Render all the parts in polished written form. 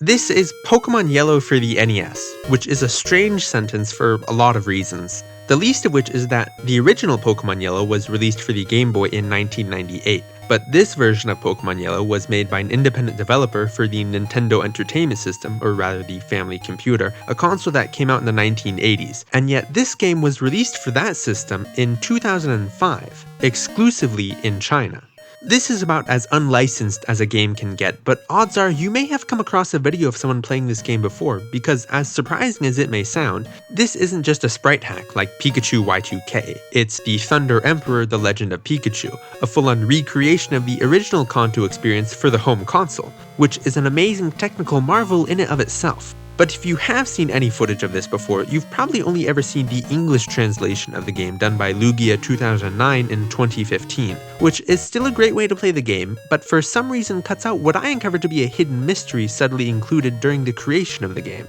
This is Pokémon Yellow for the NES, which is a strange sentence for a lot of reasons. The least of which is that the original Pokémon Yellow was released for the Game Boy in 1998, but this version of Pokémon Yellow was made by an independent developer for the Nintendo Entertainment System, or rather the Family Computer, a console that came out in the 1980s, and yet this game was released for that system in 2005, exclusively in China. This is about as unlicensed as a game can get, but odds are you may have come across a video of someone playing this game before, because as surprising as it may sound, this isn't just a sprite hack like Pikachu Y2K, it's the Thunder Emperor The Legend of Pikachu, a full-on recreation of the original Kanto experience for the home console, which is an amazing technical marvel in and of itself. But if you have seen any footage of this before, you've probably only ever seen the English translation of the game done by Lugia 2009 in 2015, which is still a great way to play the game, but for some reason cuts out what I uncovered to be a hidden mystery subtly included during the creation of the game.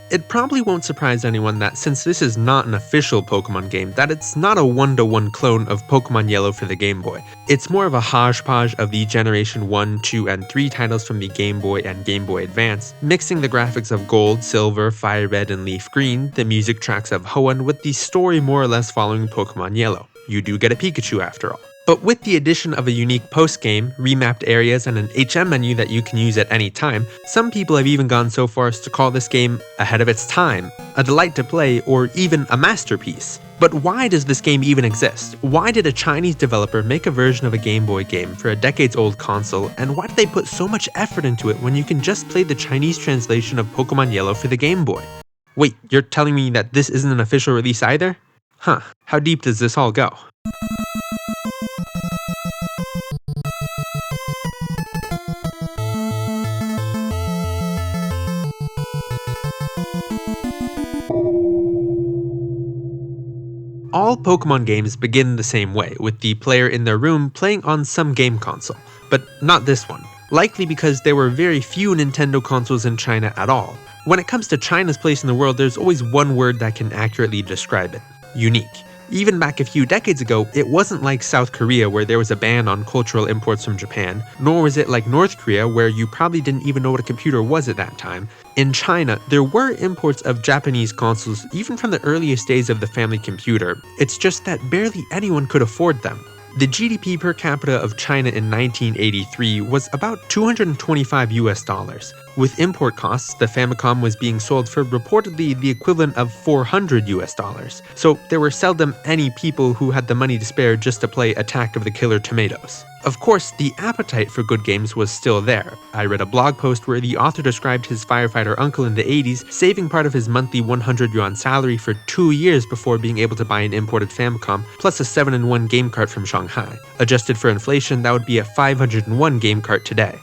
It probably won't surprise anyone that since this is not an official Pokemon game, that it's not a one-to-one clone of Pokemon Yellow for the Game Boy. It's more of a hodgepodge of the Generation 1, 2, and 3 titles from the Game Boy and Game Boy Advance, mixing the graphics of Gold, Silver, Fire Red, and Leaf Green, the music tracks of Hoenn, with the story more or less following Pokemon Yellow. You do get a Pikachu after all. But with the addition of a unique post-game, remapped areas, and an HM menu that you can use at any time, some people have even gone so far as to call this game ahead of its time, a delight to play, or even a masterpiece. But why does this game even exist? Why did a Chinese developer make a version of a Game Boy game for a decades-old console, and why did they put so much effort into it when you can just play the Chinese translation of Pokemon Yellow for the Game Boy? Wait, you're telling me that this isn't an official release either? Huh, how deep does this all go? All Pokemon games begin the same way, with the player in their room playing on some game console, but not this one, likely because there were very few Nintendo consoles in China at all. When it comes to China's place in the world, there's always one word that can accurately describe it: unique. Even back a few decades ago, it wasn't like South Korea where there was a ban on cultural imports from Japan, nor was it like North Korea where you probably didn't even know what a computer was at that time. In China, there were imports of Japanese consoles even from the earliest days of the Family Computer, it's just that barely anyone could afford them. The GDP per capita of China in 1983 was about $225 US. With import costs, the Famicom was being sold for reportedly the equivalent of $400 US, so there were seldom any people who had the money to spare just to play Attack of the Killer Tomatoes. Of course, the appetite for good games was still there. I read a blog post where the author described his firefighter uncle in the 80s saving part of his monthly 100 yuan salary for 2 years before being able to buy an imported Famicom, plus a 7-in-1 game cart from Shanghai. Adjusted for inflation, that would be a 501 game cart today.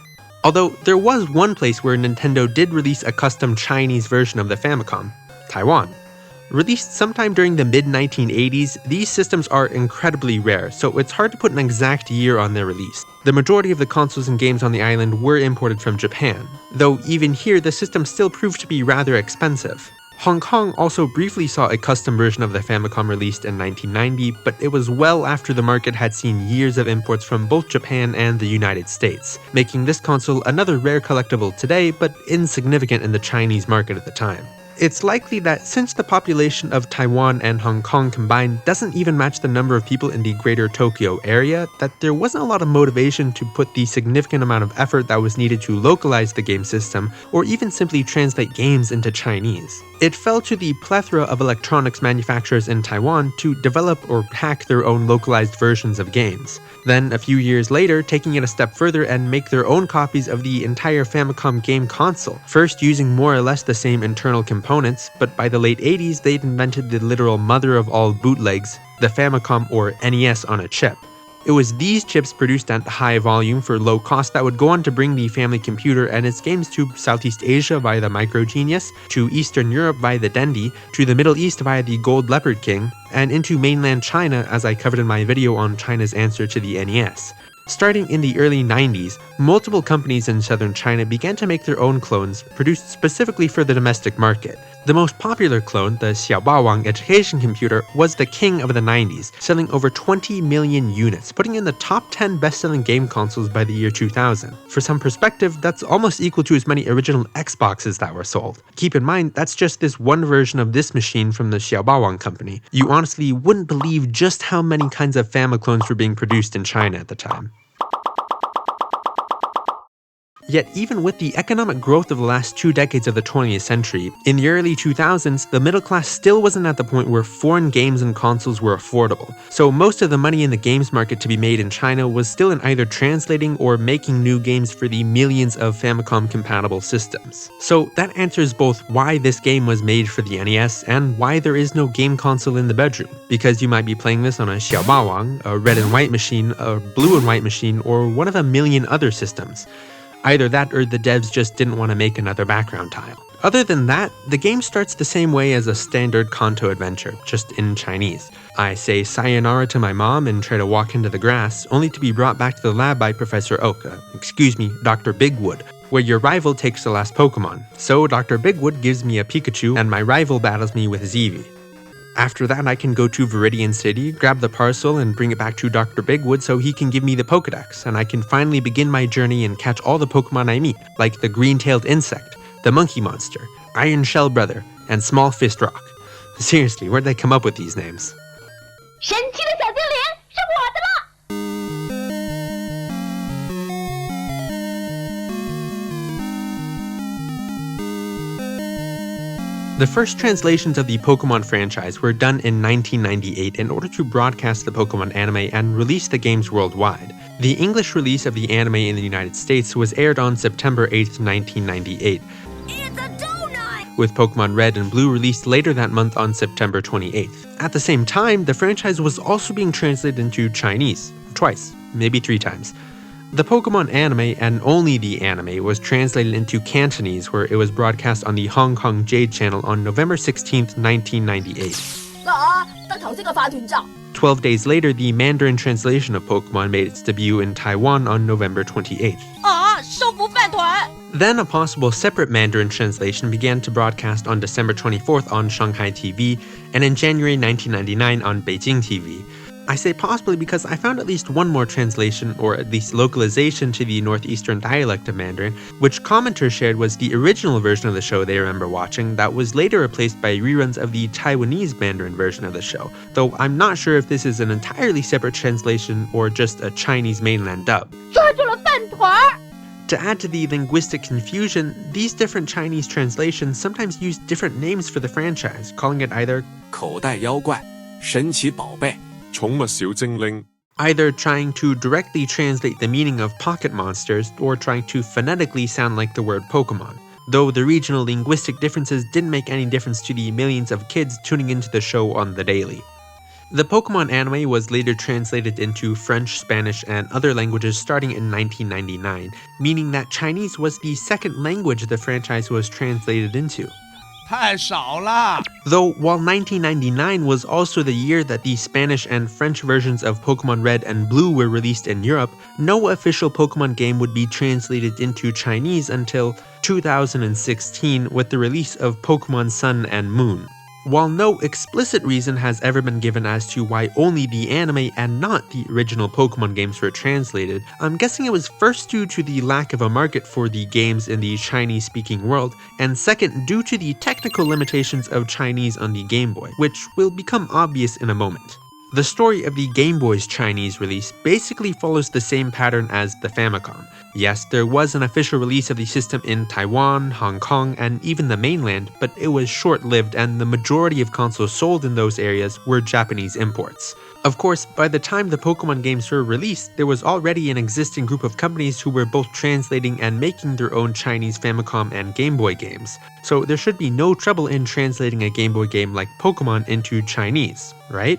Although there was one place where Nintendo did release a custom Chinese version of the Famicom: Taiwan. Released sometime during the mid-1980s, these systems are incredibly rare, so it's hard to put an exact year on their release. The majority of the consoles and games on the island were imported from Japan, though even here the system still proved to be rather expensive. Hong Kong also briefly saw a custom version of the Famicom released in 1990, but it was well after the market had seen years of imports from both Japan and the United States, making this console another rare collectible today, but insignificant in the Chinese market at the time. It's likely that since the population of Taiwan and Hong Kong combined doesn't even match the number of people in the greater Tokyo area, that there wasn't a lot of motivation to put the significant amount of effort that was needed to localize the game system, or even simply translate games into Chinese. It fell to the plethora of electronics manufacturers in Taiwan to develop or hack their own localized versions of games. Then, a few years later, taking it a step further and make their own copies of the entire Famicom game console, first using more or less the same internal components, but by the late 80s they'd invented the literal mother of all bootlegs, the Famicom or NES on a chip. It was these chips produced at high volume for low cost that would go on to bring the Family Computer and its games to Southeast Asia via the Micro Genius, to Eastern Europe via the Dendy, to the Middle East via the Gold Leopard King, and into mainland China as I covered in my video on China's answer to the NES. Starting in the early 90s, multiple companies in southern China began to make their own clones produced specifically for the domestic market. The most popular clone, the Xiaobawang education computer, was the king of the 90s, selling over 20 million units, putting in the top 10 best-selling game consoles by the year 2000. For some perspective, that's almost equal to as many original Xboxes that were sold. Keep in mind, that's just this one version of this machine from the Xiaobawang company. You honestly wouldn't believe just how many kinds of Famiclones were being produced in China at the time. Yet even with the economic growth of the last 2 decades of the 20th century, in the early 2000s, the middle class still wasn't at the point where foreign games and consoles were affordable. So most of the money in the games market to be made in China was still in either translating or making new games for the millions of Famicom-compatible systems. So that answers both why this game was made for the NES and why there is no game console in the bedroom. Because you might be playing this on a Xiaobawang, a red and white machine, a blue and white machine, or one of a million other systems. Either that or the devs just didn't want to make another background tile. Other than that, the game starts the same way as a standard Kanto adventure, just in Chinese. I say sayonara to my mom and try to walk into the grass, only to be brought back to the lab by Professor Oak, Dr. Bigwood, where your rival takes the last Pokemon. So Dr. Bigwood gives me a Pikachu and my rival battles me with Eevee. After that, I can go to Viridian City, grab the parcel, and bring it back to Dr. Bigwood so he can give me the Pokedex, and I can finally begin my journey and catch all the Pokemon I meet, like the green-tailed insect, the monkey monster, Iron Shell Brother, and Small Fist Rock. Seriously, where'd they come up with these names? 神奇的小精灵是我的了！ The first translations of the Pokemon franchise were done in 1998 in order to broadcast the Pokemon anime and release the games worldwide. The English release of the anime in the United States was aired on September 8, 1998. It's a donut! With Pokemon Red and Blue released later that month on September 28th. At the same time, the franchise was also being translated into Chinese, twice, maybe 3 times. The Pokemon anime, and only the anime, was translated into Cantonese, where it was broadcast on the Hong Kong Jade channel on November 16, 1998. 12 days later, the Mandarin translation of Pokemon made its debut in Taiwan on November 28th. Then a possible separate Mandarin translation began to broadcast on December 24th on Shanghai TV, and in January 1999 on Beijing TV. I say possibly because I found at least one more translation, or at least localization, to the northeastern dialect of Mandarin, which commenters shared was the original version of the show they remember watching that was later replaced by reruns of the Taiwanese Mandarin version of the show, though I'm not sure if this is an entirely separate translation or just a Chinese mainland dub. 抓住了饭团儿！ To add to the linguistic confusion, these different Chinese translations sometimes use different names for the franchise, calling it either 口袋妖怪、神奇宝贝、宠物小精靈 either trying to directly translate the meaning of pocket monsters or trying to phonetically sound like the word Pokemon, though the regional linguistic differences didn't make any difference to the millions of kids tuning into the show on the daily. The Pokemon anime was later translated into French, Spanish, and other languages starting in 1999, meaning that Chinese was the second language the franchise was translated into. 太少了。 Though, while 1999 was also the year that the Spanish and French versions of Pokemon Red and Blue were released in Europe, no official Pokemon game would be translated into Chinese until 2016 with the release of Pokemon Sun and Moon. While no explicit reason has ever been given as to why only the anime and not the original Pokemon games were translated, I'm guessing it was first due to the lack of a market for the games in the Chinese-speaking world, and second due to the technical limitations of Chinese on the Game Boy, which will become obvious in a moment. The story of the Game Boy's Chinese release basically follows the same pattern as the Famicom. Yes, there was an official release of the system in Taiwan, Hong Kong, and even the mainland, but it was short-lived and the majority of consoles sold in those areas were Japanese imports. Of course, by the time the Pokemon games were released, there was already an existing group of companies who were both translating and making their own Chinese Famicom and Game Boy games, so there should be no trouble in translating a Game Boy game like Pokemon into Chinese, right?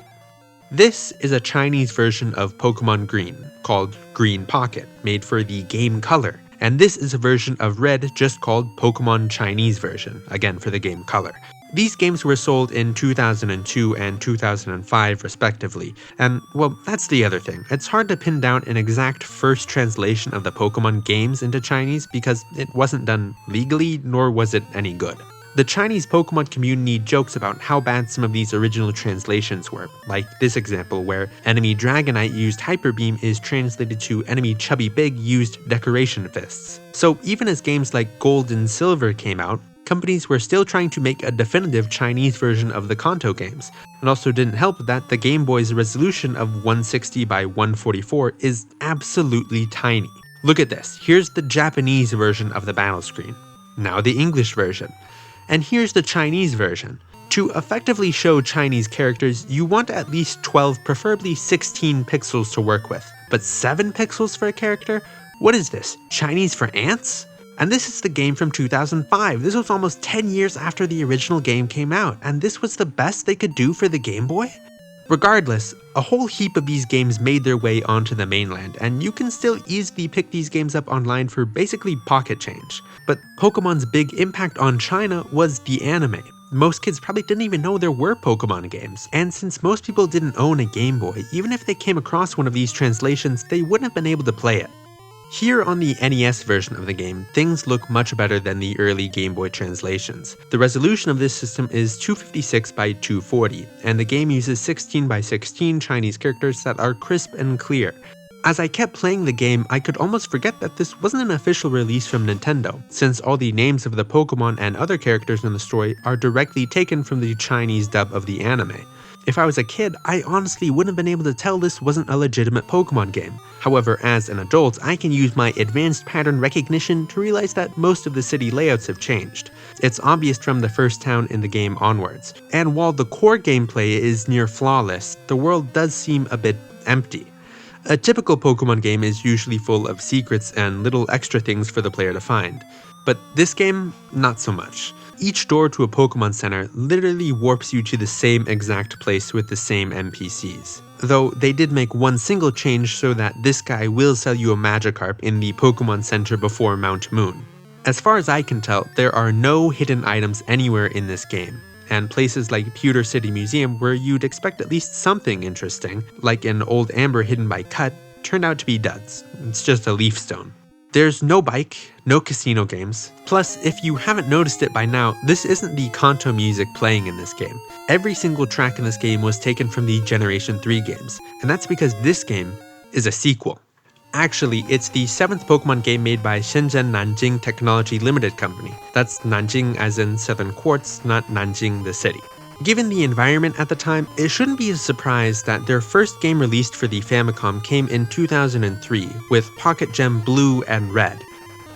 This is a Chinese version of Pokemon Green, called Green Pocket, made for the Game Color. And this is a version of Red just called Pokemon Chinese version, again for the Game Color. These games were sold in 2002 and 2005 respectively, and well, that's the other thing. It's hard to pin down an exact first translation of the Pokemon games into Chinese because it wasn't done legally, nor was it any good. The Chinese Pokemon community jokes about how bad some of these original translations were, like this example where enemy Dragonite used Hyper Beam is translated to enemy Chubby Big used Decoration Fists. So even as games like Gold and Silver came out, companies were still trying to make a definitive Chinese version of the Kanto games. It also didn't help that the Game Boy's resolution of 160 by 144 is absolutely tiny. Look at this, here's the Japanese version of the battle screen. Now the English version. And here's the Chinese version. To effectively show Chinese characters, you want at least 12, preferably 16 pixels to work with. But 7 pixels for a character? What is this, Chinese for ants? And this is the game from 2005. This was almost 10 years after the original game came out, and this was the best they could do for the Game Boy? Regardless, a whole heap of these games made their way onto the mainland, and you can still easily pick these games up online for basically pocket change. But Pokemon's big impact on China was the anime. Most kids probably didn't even know there were Pokemon games, and since most people didn't own a Game Boy, even if they came across one of these translations, they wouldn't have been able to play it. Here on the NES version of the game, things look much better than the early Game Boy translations. The resolution of this system is 256 by 240, and the game uses 16 by 16 Chinese characters that are crisp and clear. As I kept playing the game, I could almost forget that this wasn't an official release from Nintendo, since all the names of the Pokemon and other characters in the story are directly taken from the Chinese dub of the anime. If I was a kid, I honestly wouldn't have been able to tell this wasn't a legitimate Pokemon game. However, as an adult, I can use my advanced pattern recognition to realize that most of the city layouts have changed. It's obvious from the first town in the game onwards. And while the core gameplay is near flawless, the world does seem a bit empty. A typical Pokemon game is usually full of secrets and little extra things for the player to find. But this game, not so much. Each door to a Pokemon Center literally warps you to the same exact place with the same NPCs. Though they did make one single change so that this guy will sell you a Magikarp in the Pokemon Center before Mount Moon. As far as I can tell, there are no hidden items anywhere in this game, and places like Pewter City Museum where you'd expect at least something interesting, like an old amber hidden by Cut, turned out to be duds. It's just a leaf stone. There's no bike, no casino games. Plus, if you haven't noticed it by now, this isn't the Kanto music playing in this game. Every single track in this game was taken from the Generation 3 games, and that's because this game is a sequel. Actually, it's the 7th Pokemon game made by Shenzhen Nanjing Technology Limited Company. That's Nanjing as in Southern Quartz, not Nanjing the city. Given the environment at the time, it shouldn't be a surprise that their first game released for the Famicom came in 2003 with Pocket Gem Blue and Red.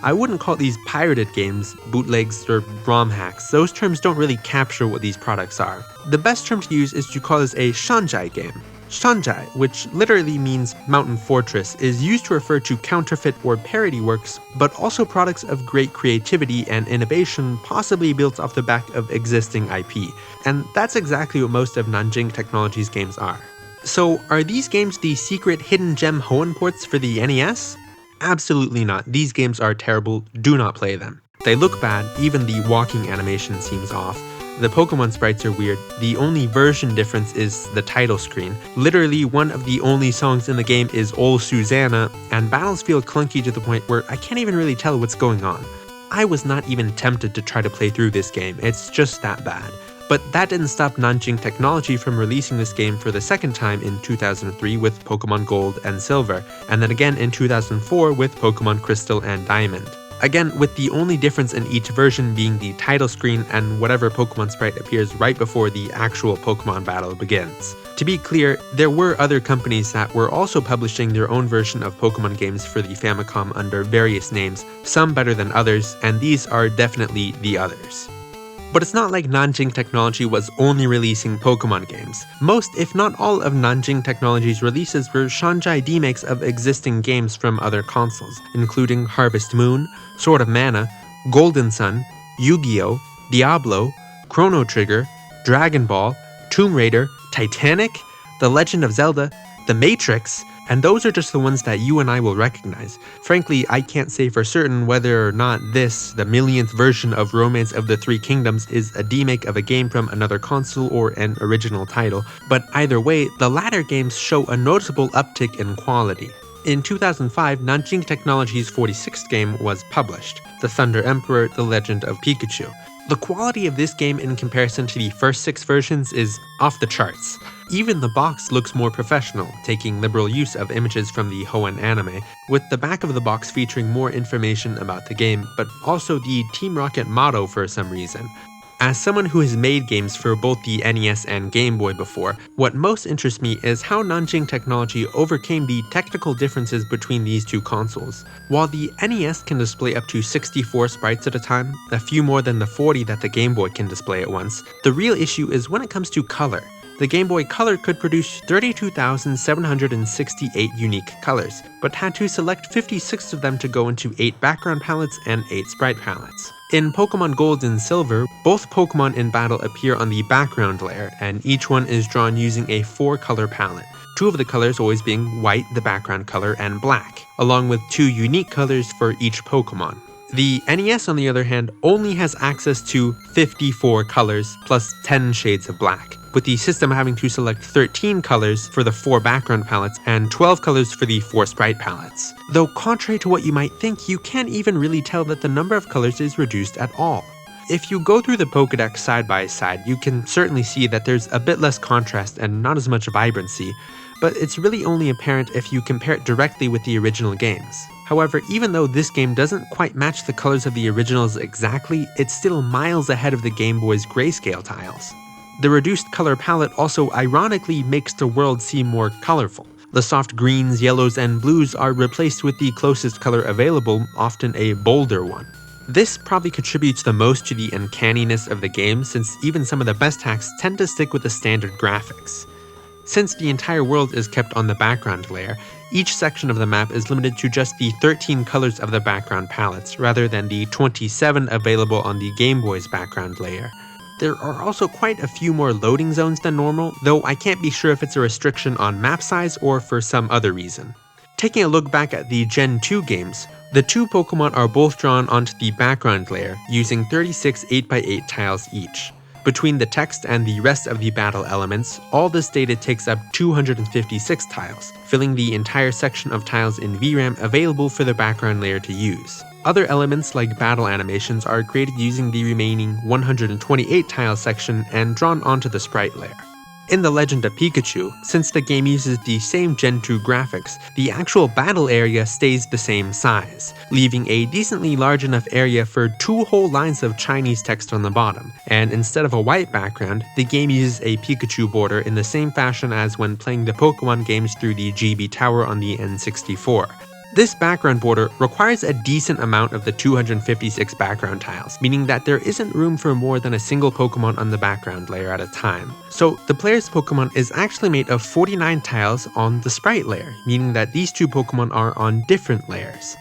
I wouldn't call these pirated games, bootlegs, or ROM hacks. Those terms don't really capture what these products are. The best term to use is to call this a Shanzhai game. Shanzhai, which literally means mountain fortress, is used to refer to counterfeit or parody works, but also products of great creativity and innovation possibly built off the back of existing IP. And that's exactly what most of Nanjing Technology's games are. So are these games the secret hidden gem Hoenn ports for the NES? Absolutely not. These games are terrible, do not play them. They look bad, even the walking animation seems off. The Pokemon sprites are weird. The only version difference is the title screen. Literally, one of the only songs in the game is Ol Susanna, and battles feel clunky to the point where I can't even really tell what's going on. I was not even tempted to try to play through this game, it's just that bad. But that didn't stop Nanjing Technology from releasing this game for the second time in 2003 with Pokemon Gold and Silver, and then again in 2004 with Pokemon Crystal and Diamond. Again, with the only difference in each version being the title screen and whatever Pokemon sprite appears right before the actual Pokemon battle begins. To be clear, there were other companies that were also publishing their own version of Pokemon games for the Famicom under various names, some better than others, and these are definitely the others. But it's not like Nanjing Technology was only releasing Pokemon games. Most, if not all, of Nanjing Technology's releases were Shanzhai remakes of existing games from other consoles, including Harvest Moon, Sword of Mana, Golden Sun, Yu-Gi-Oh!, Diablo, Chrono Trigger, Dragon Ball, Tomb Raider, Titanic, The Legend of Zelda, The Matrix, and those are just the ones that you and I will recognize. Frankly, I can't say for certain whether or not this, the millionth version of Romance of the Three Kingdoms, is a remake of a game from another console or an original title, but either way, the latter games show a noticeable uptick in quality. In 2005, Nanjing Technology's 46th game was published, The Thunder Emperor: The Legend of Pikachu. The quality of this game in comparison to the first 6 versions is off the charts. Even the box looks more professional, taking liberal use of images from the Hoenn anime, with the back of the box featuring more information about the game, but also the Team Rocket motto for some reason. As someone who has made games for both the NES and Game Boy before, what most interests me is how Nanjing technology overcame the technical differences between these two consoles. While the NES can display up to 64 sprites at a time, a few more than the 40 that the Game Boy can display at once, the real issue is when it comes to color. The Game Boy Color could produce 32,768 unique colors, but had to select 56 of them to go into 8 background palettes and 8 sprite palettes. In Pokemon Gold and Silver, both Pokemon in battle appear on the background layer, and each one is drawn using a 4-color palette, 2 of the colors always being white, the background color, and black, along with 2 unique colors for each Pokemon. The NES, on the other hand, only has access to 54 colors plus 10 shades of black, with the system having to select 13 colors for the 4 background palettes and 12 colors for the 4 sprite palettes. Though contrary to what you might think, you can't even really tell that the number of colors is reduced at all. If you go through the Pokédex side by side, you can certainly see that there's a bit less contrast and not as much vibrancy, but it's really only apparent if you compare it directly with the original games. However, even though this game doesn't quite match the colors of the originals exactly, it's still miles ahead of the Game Boy's grayscale tiles. The reduced color palette also ironically makes the world seem more colorful. The soft greens, yellows, and blues are replaced with the closest color available, often a bolder one. This probably contributes the most to the uncanniness of the game, since even some of the best hacks tend to stick with the standard graphics. Since the entire world is kept on the background layer, each section of the map is limited to just the 13 colors of the background palettes, rather than the 27 available on the Game Boy's background layer. There are also quite a few more loading zones than normal, though I can't be sure if it's a restriction on map size or for some other reason. Taking a look back at the Gen 2 games, the 2 Pokemon are both drawn onto the background layer, using 36 8x8 tiles each. Between the text and the rest of the battle elements, all this data takes up 256 tiles, filling the entire section of tiles in VRAM available for the background layer to use. Other elements like battle animations are created using the remaining 128 tile section and drawn onto the sprite layer. In The Legend of Pikachu, since the game uses the same Gen 2 graphics, the actual battle area stays the same size, leaving a decently large enough area for 2 whole lines of Chinese text on the bottom, and instead of a white background, the game uses a Pikachu border in the same fashion as when playing the Pokemon games through the GB Tower on the N64. This background border requires a decent amount of the 256 background tiles, meaning that there isn't room for more than a single Pokemon on the background layer at a time. So the player's Pokemon is actually made of 49 tiles on the sprite layer, meaning that these 2 Pokemon are on different layers.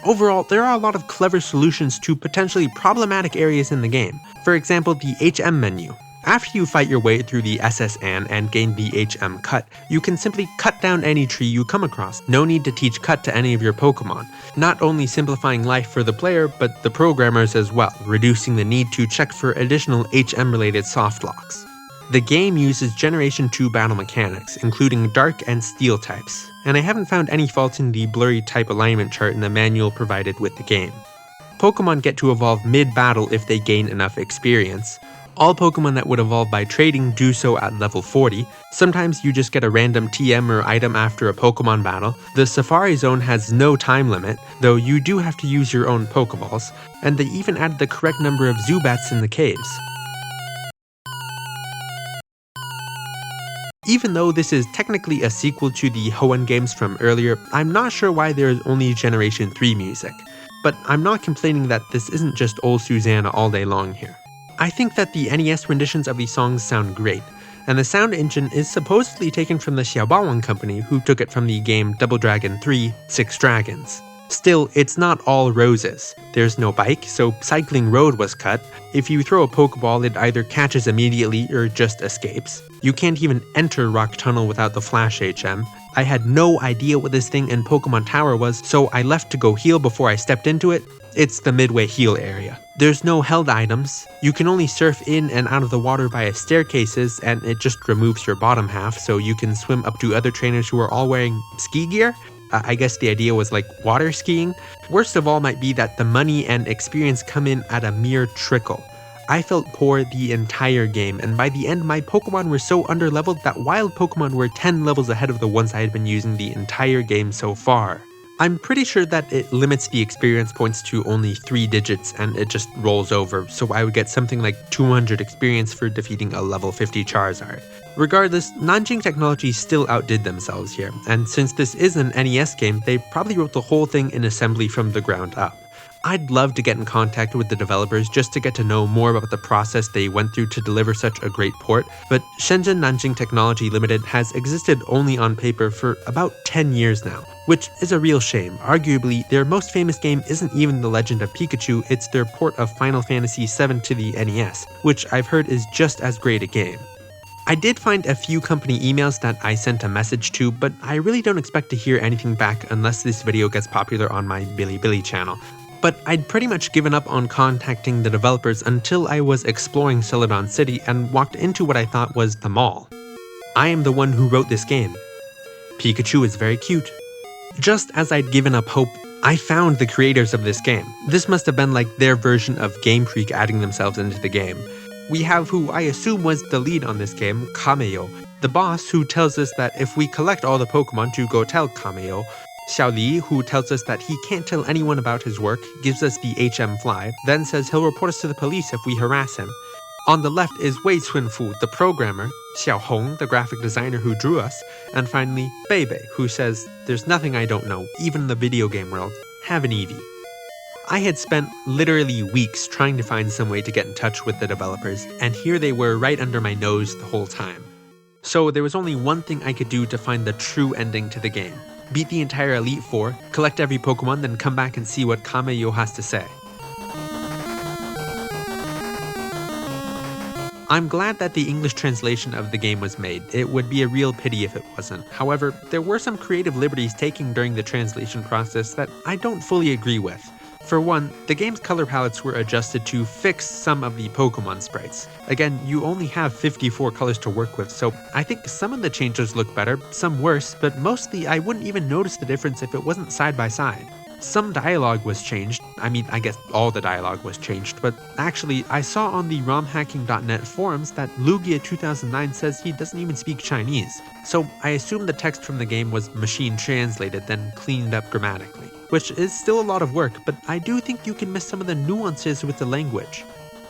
Overall, there are a lot of clever solutions to potentially problematic areas in the game. For example, the HM menu. After you fight your way through the SS Anne and gain the HM cut, you can simply cut down any tree you come across. No need to teach cut to any of your Pokemon, not only simplifying life for the player, but the programmers as well, reducing the need to check for additional HM-related softlocks. The game uses Generation 2 battle mechanics, including Dark and Steel types, and I haven't found any faults in the blurry type alignment chart in the manual provided with the game. Pokemon get to evolve mid-battle if they gain enough experience. All Pokemon that would evolve by trading do so at level 40. Sometimes you just get a random TM or item after a Pokemon battle. The Safari Zone has no time limit, though you do have to use your own Pokeballs, and they even added the correct number of Zubats in the caves. Even though this is technically a sequel to the Hoenn games from earlier, I'm not sure why there is only Generation 3 music. But I'm not complaining that this isn't just old Susanna all day long here. I think that the NES renditions of these songs sound great, and the sound engine is supposedly taken from the Xiaobawang company who took it from the game Double Dragon 3: Six Dragons. Still, it's not all roses. There's no bike, so cycling road was cut. If you throw a Pokeball, it either catches immediately or just escapes. You can't even enter Rock Tunnel without the Flash HM. I had no idea what this thing in Pokemon Tower was, so I left to go heal before I stepped into it. It's the midway heal area. There's no held items. You can only surf in and out of the water via staircases, and it just removes your bottom half so you can swim up to other trainers who are all wearing ski gear. I guess the idea was like water skiing. Worst of all might be that the money and experience come in at a mere trickle. I felt poor the entire game, and by the end my Pokemon were so underleveled that wild Pokemon were 10 levels ahead of the ones I had been using the entire game so far. I'm pretty sure that it limits the experience points to only 3 digits and it just rolls over, so I would get something like 200 experience for defeating a level 50 Charizard. Regardless, Nanjing Technology still outdid themselves here, and since this is an NES game, they probably wrote the whole thing in assembly from the ground up. I'd love to get in contact with the developers just to get to know more about the process they went through to deliver such a great port, but Shenzhen Nanjing Technology Limited has existed only on paper for about 10 years now, which is a real shame. Arguably, their most famous game isn't even The Legend of Pikachu, it's their port of Final Fantasy VII to the NES, which I've heard is just as great a game. I did find a few company emails that I sent a message to, but I really don't expect to hear anything back unless this video gets popular on my Bilibili channel. But I'd pretty much given up on contacting the developers until I was exploring Celadon City and walked into what I thought was the mall. I am the one who wrote this game. Pikachu is very cute. Just as I'd given up hope, I found the creators of this game. This must have been like their version of Game Freak adding themselves into the game. We have who I assume was the lead on this game, Kameo, the boss who tells us that if we collect all the Pokemon to go tell Kameo, Xiao Li, who tells us that he can't tell anyone about his work, gives us the HM Fly, then says he'll report us to the police if we harass him. On the left is Wei Cunfu, the programmer, Xiao Hong, the graphic designer who drew us, and finally Bebe, who says, "There's nothing I don't know, even in the video game world. Have an Eevee." I had spent literally weeks trying to find some way to get in touch with the developers, and here they were right under my nose the whole time. So there was only one thing I could do to find the true ending to the game. Beat the entire Elite Four, collect every Pokemon, then come back and see what Kameo has to say. I'm glad that the English translation of the game was made. It would be a real pity if it wasn't. However, there were some creative liberties taken during the translation process that I don't fully agree with. For one, the game's color palettes were adjusted to fix some of the Pokemon sprites. Again, you only have 54 colors to work with, so I think some of the changes look better, some worse, but mostly I wouldn't even notice the difference if it wasn't side by side. Some dialogue was changed. I guess all the dialogue was changed, but actually, I saw on the romhacking.net forums that Lugia 2009 says he doesn't even speak Chinese, so I assume the text from the game was machine translated, then cleaned up grammatically. Which is still a lot of work, but I do think you can miss some of the nuances with the language.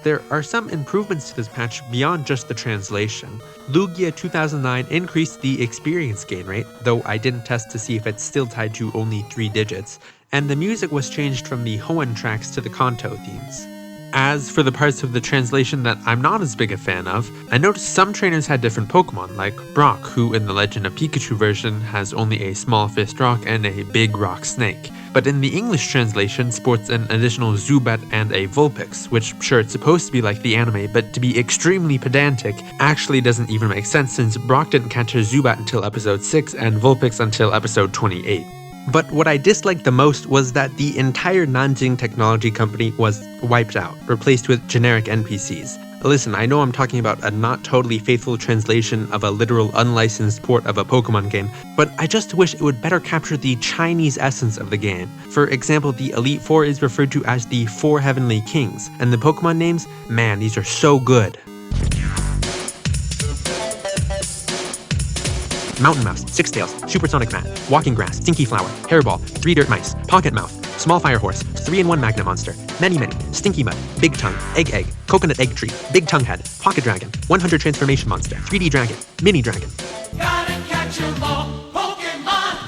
There are some improvements to this patch beyond just the translation. Lugia 2009 increased the experience gain rate, though I didn't test to see if it's still tied to only 3 digits, and the music was changed from the Hoenn tracks to the Kanto themes. As for the parts of the translation that I'm not as big a fan of, I noticed some trainers had different Pokemon, like Brock, who in the Legend of Pikachu version has only a small fist rock and a big rock snake, but in the English translation sports an additional Zubat and a Vulpix, which sure it's supposed to be like the anime, but to be extremely pedantic, actually doesn't even make sense since Brock didn't catch a Zubat until episode 6 and Vulpix until episode 28. But what I disliked the most was that the entire Nanjing Technology Company was wiped out, replaced with generic NPCs. Listen, I know I'm talking about a not totally faithful translation of a literal unlicensed port of a Pokemon game, but I just wish it would better capture the Chinese essence of the game. For example, the Elite Four is referred to as the 4 Heavenly Kings, and the Pokemon names, man, these are so good. Mountain Mouse, Six Tails, Supersonic Mat, Walking Grass, Stinky Flower, Hairball, 3 Dirt Mice, Pocket Mouth, Small Fire Horse, 3-in-1 Magna Monster, Many, Stinky Mud, Big Tongue, Egg, Coconut Egg Tree, Big Tongue Head, Pocket Dragon, 100 Transformation Monster, 3D Dragon, Mini Dragon. Gotta catch 'em all, Pokemon!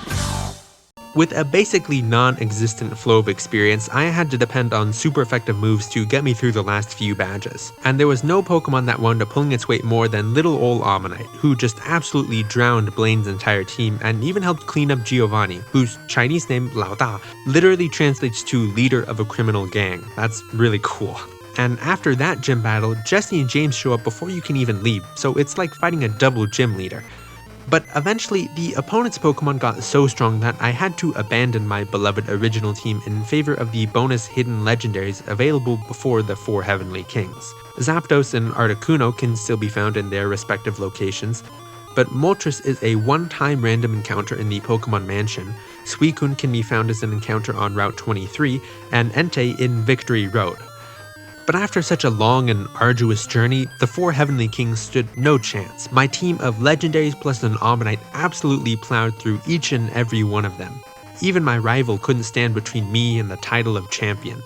With a basically non-existent flow of experience, I had to depend on super effective moves to get me through the last few badges. And there was no Pokemon that wound up pulling its weight more than little old Ammonite, who just absolutely drowned Blaine's entire team and even helped clean up Giovanni, whose Chinese name, Lao Da, literally translates to leader of a criminal gang. That's really cool. And after that gym battle, Jesse and James show up before you can even leave, so it's like fighting a double gym leader. But eventually, the opponent's Pokemon got so strong that I had to abandon my beloved original team in favor of the bonus hidden legendaries available before the 4 Heavenly Kings. Zapdos and Articuno can still be found in their respective locations, but Moltres is a one-time random encounter in the Pokemon Mansion, Suicune can be found as an encounter on Route 23, and Entei in Victory Road. But after such a long and arduous journey, the 4 Heavenly Kings stood no chance. My team of legendaries plus an Omnite absolutely plowed through each and every one of them. Even my rival couldn't stand between me and the title of champion.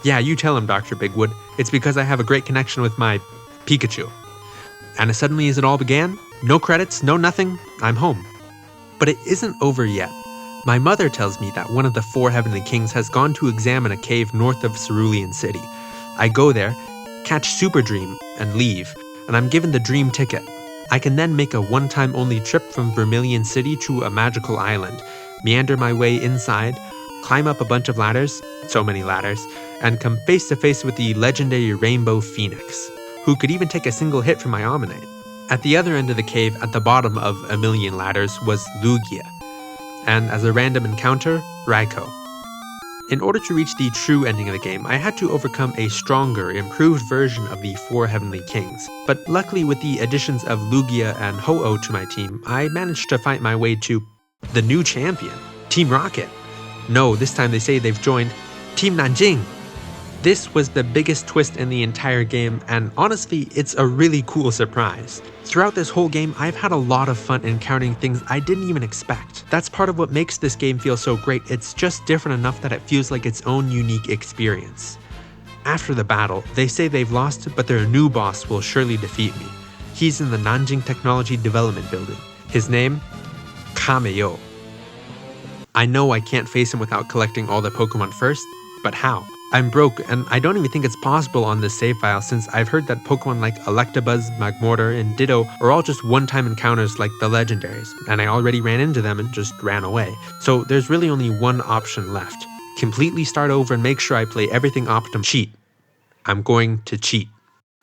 Yeah, you tell him, Dr. Bigwood. It's because I have a great connection with my Pikachu. And as suddenly as it all began, no credits, no nothing, I'm home. But it isn't over yet. My mother tells me that one of the 4 Heavenly Kings has gone to examine a cave north of Cerulean City. I go there, catch Super Dream, and leave, and I'm given the Dream Ticket. I can then make a one-time only trip from Vermilion City to a magical island, meander my way inside, climb up a bunch of ladders, so many ladders, and come face to face with the legendary Rainbow Phoenix, who could even take a single hit from my Omnite. At the other end of the cave, at the bottom of a million ladders, was Lugia, and as a random encounter, Raikou. In order to reach the true ending of the game, I had to overcome a stronger, improved version of the 4 Heavenly Kings. But luckily, with the additions of Lugia and Ho-Oh to my team, I managed to fight my way to the new champion, Team Rocket. No, this time they say they've joined Team Nanjing. This was the biggest twist in the entire game, and honestly, it's a really cool surprise. Throughout this whole game, I've had a lot of fun encountering things I didn't even expect. That's part of what makes this game feel so great. It's just different enough that it feels like its own unique experience. After the battle, they say they've lost, but their new boss will surely defeat me. He's in the Nanjing Technology Development Building. His name? Kameo. I know I can't face him without collecting all the Pokemon first, but how? I'm broke, and I don't even think it's possible on this save file since I've heard that Pokemon like Electabuzz, Magmortar, and Ditto are all just one-time encounters like the legendaries, and I already ran into them and just ran away. So there's really only one option left. Completely start over and make sure I play everything optimum. Cheat. I'm going to cheat.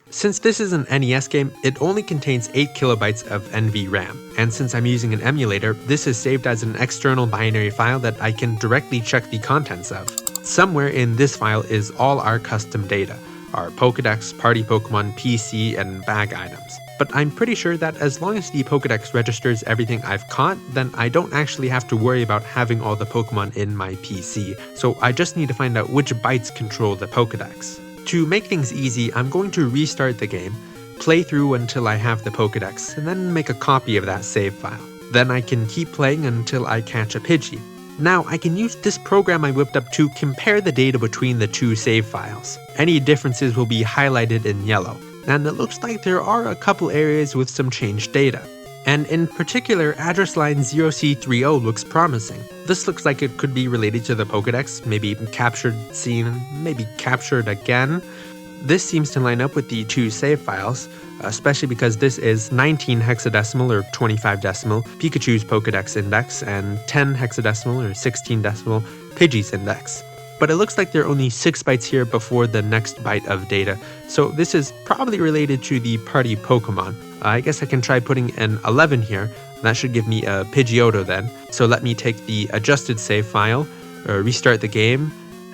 Since this is an NES game, it only contains 8 kilobytes of NVRAM, and since I'm using an emulator, this is saved as an external binary file that I can directly check the contents of. Somewhere in this file is all our custom data, our Pokédex, Party Pokemon, PC, and bag items. But I'm pretty sure that as long as the Pokédex registers everything I've caught, then I don't actually have to worry about having all the Pokemon in my PC, so I just need to find out which bytes control the Pokédex. To make things easy, I'm going to restart the game, play through until I have the Pokédex, and then make a copy of that save file. Then I can keep playing until I catch a Pidgey. Now, I can use this program I whipped up to compare the data between the 2 save files. Any differences will be highlighted in yellow, and it looks like there are a couple areas with some changed data. And in particular, address line 0C30 looks promising. This looks like it could be related to the Pokédex, maybe captured, seen, maybe captured again. This seems to line up with the 2 save files, especially because this is 19 hexadecimal or 25 decimal Pikachu's Pokédex index and 10 hexadecimal or 16 decimal Pidgey's index. But it looks like there are only 6 bytes here before the next byte of data, so this is probably related to the party Pokemon. I guess I can try putting an 11 here. That should give me a Pidgeotto then. So let me take the adjusted save file, restart the game,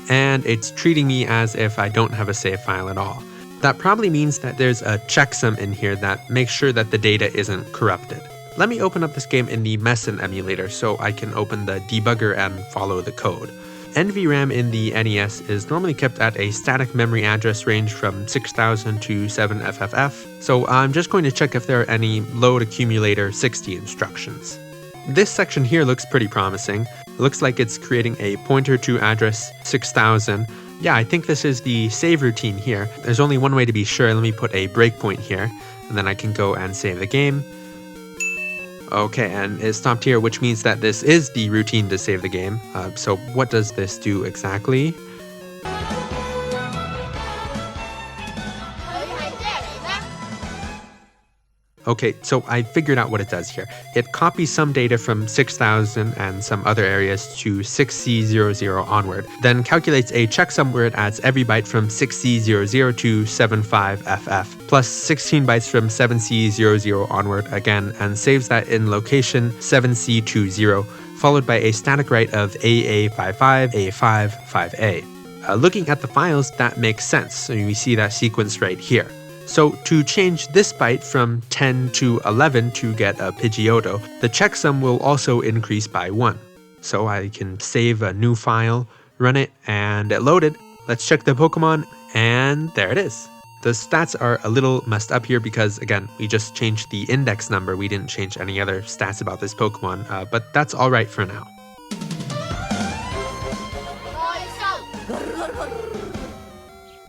and it's treating me as if I don't have a save file at all. That probably means that there's a checksum in here that makes sure that the data isn't corrupted. Let me open up this game in the Messen emulator so I can open the debugger and follow the code. NVRAM in the NES is normally kept at a static memory address range from 6000 to 7FFF, so I'm just going to check if there are any load accumulator 60 instructions. This section here looks pretty promising. It looks like it's creating a pointer to address 6000. Yeah, I think this is the save routine here. There's only one way to be sure. Let me put a breakpoint here, and then I can go and save the game. Okay, and it stopped here, which means that this is the routine to save the game. So what does this do exactly? Okay, so I figured out what it does here. It copies some data from 6000 and some other areas to 6C00 onward, then calculates a checksum where it adds every byte from 6C00 to 75FF, plus 16 bytes from 7C00 onward again, and saves that in location 7C20, followed by a static write of AA55, A5, 5A. Looking at the files, that makes sense, so we see that sequence right here. So to change this byte from 10 to 11 to get a Pidgeotto, the checksum will also increase by 1. So I can save a new file, run it, and it loaded. Let's check the Pokemon, And there it is. The stats are a little messed up here because, again, we just changed the index number. We didn't change any other stats about this Pokemon, but that's all right for now.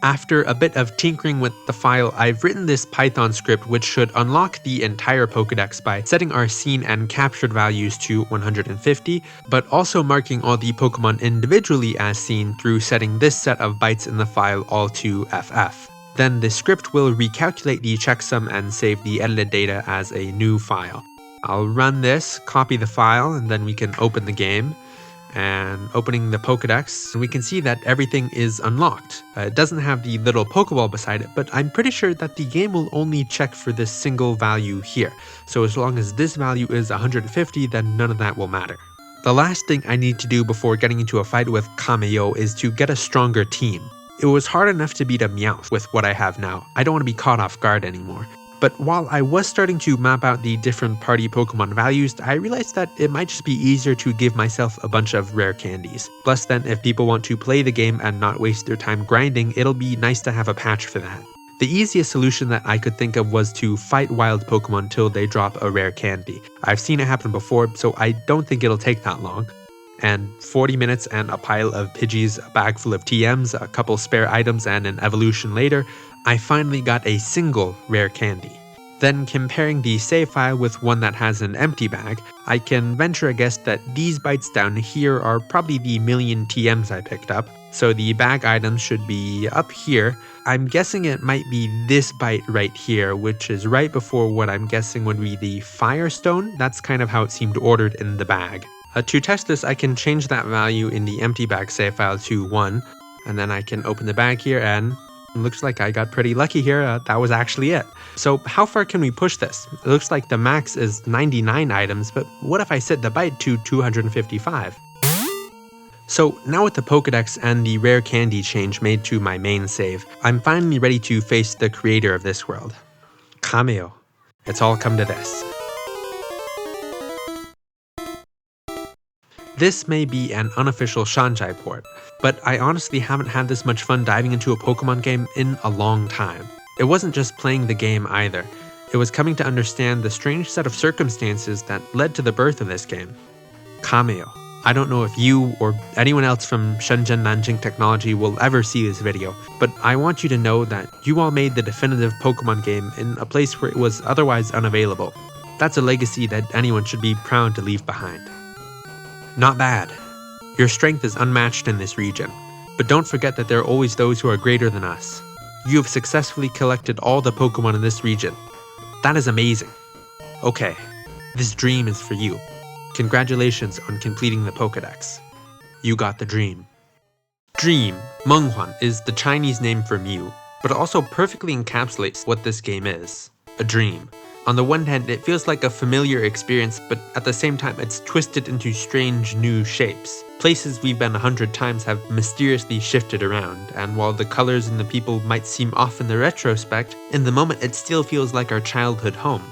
After a bit of tinkering with the file, I've written this Python script which should unlock the entire Pokedex by setting our seen and captured values to 150, but also marking all the Pokemon individually as seen through setting this set of bytes in the file all to FF. Then the script will recalculate the checksum and save the edited data as a new file. I'll run this, copy the file, and then we can open the game. And opening the Pokedex, we can see that everything is unlocked. It doesn't have the little Pokeball beside it, but I'm pretty sure that the game will only check for this single value here. So as long as this value is 150, then none of that will matter. The last thing I need to do before getting into a fight with Kameo is to get a stronger team. It was hard enough to beat a Meowth with what I have now. I don't want to be caught off guard anymore. But while I was starting to map out the different party Pokemon values, I realized that it might just be easier to give myself a bunch of rare candies. Plus then, if people want to play the game and not waste their time grinding, it'll be nice to have a patch for that. The easiest solution that I could think of was to fight wild Pokemon till they drop a rare candy. I've seen it happen before, so I don't think it'll take that long. And 40 minutes and a pile of Pidgeys, a bag full of TMs, a couple spare items, and an evolution later, I finally got a single rare candy. Then comparing the save file with one that has an empty bag, I can venture a guess that these bytes down here are probably the million TMs I picked up, so the bag items should be up here. I'm guessing it might be this byte right here, which is right before what I'm guessing would be the Firestone. That's kind of how it seemed ordered in the bag. To test this, I can change that value in the empty bag save file to 1, and then I can open the bag here and looks like I got pretty lucky here. That was actually it. So how far can we push this? It looks like the max is 99 items, but what if I set the byte to 255? So now with the Pokedex and the rare candy change made to my main save, I'm finally ready to face the creator of this world. Kameo. It's all come to this. This may be an unofficial Shanghai port, but I honestly haven't had this much fun diving into a Pokemon game in a long time. It wasn't just playing the game either, it was coming to understand the strange set of circumstances that led to the birth of this game. Kameo. I don't know if you or anyone else from Shenzhen Nanjing Technology will ever see this video, but I want you to know that you all made the definitive Pokemon game in a place where it was otherwise unavailable. That's a legacy that anyone should be proud to leave behind. Not bad. Your strength is unmatched in this region, but don't forget that there are always those who are greater than us. You have successfully collected all the Pokemon in this region. That is amazing. Okay, this dream is for you. Congratulations on completing the Pokedex. You got the dream. Dream, Menghuan, is the Chinese name for Mew, but it also perfectly encapsulates what this game is. A dream. On the one hand, it feels like a familiar experience, but at the same time, it's twisted into strange new shapes. Places we've been 100 times have mysteriously shifted around, and while the colors and the people might seem off in the retrospect, in the moment it still feels like our childhood home.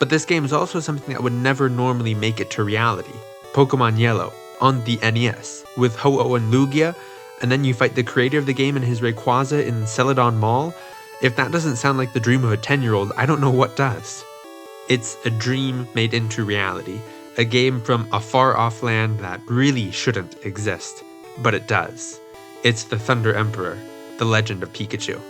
But this game is also something that would never normally make it to reality. Pokémon Yellow, on the NES, with Ho-Oh and Lugia, and then you fight the creator of the game in his Rayquaza in Celadon Mall. If that doesn't sound like the dream of a 10-year-old, I don't know what does. It's a dream made into reality, a game from a far-off land that really shouldn't exist, but it does. It's the Thunder Emperor, the Legend of Pikachu.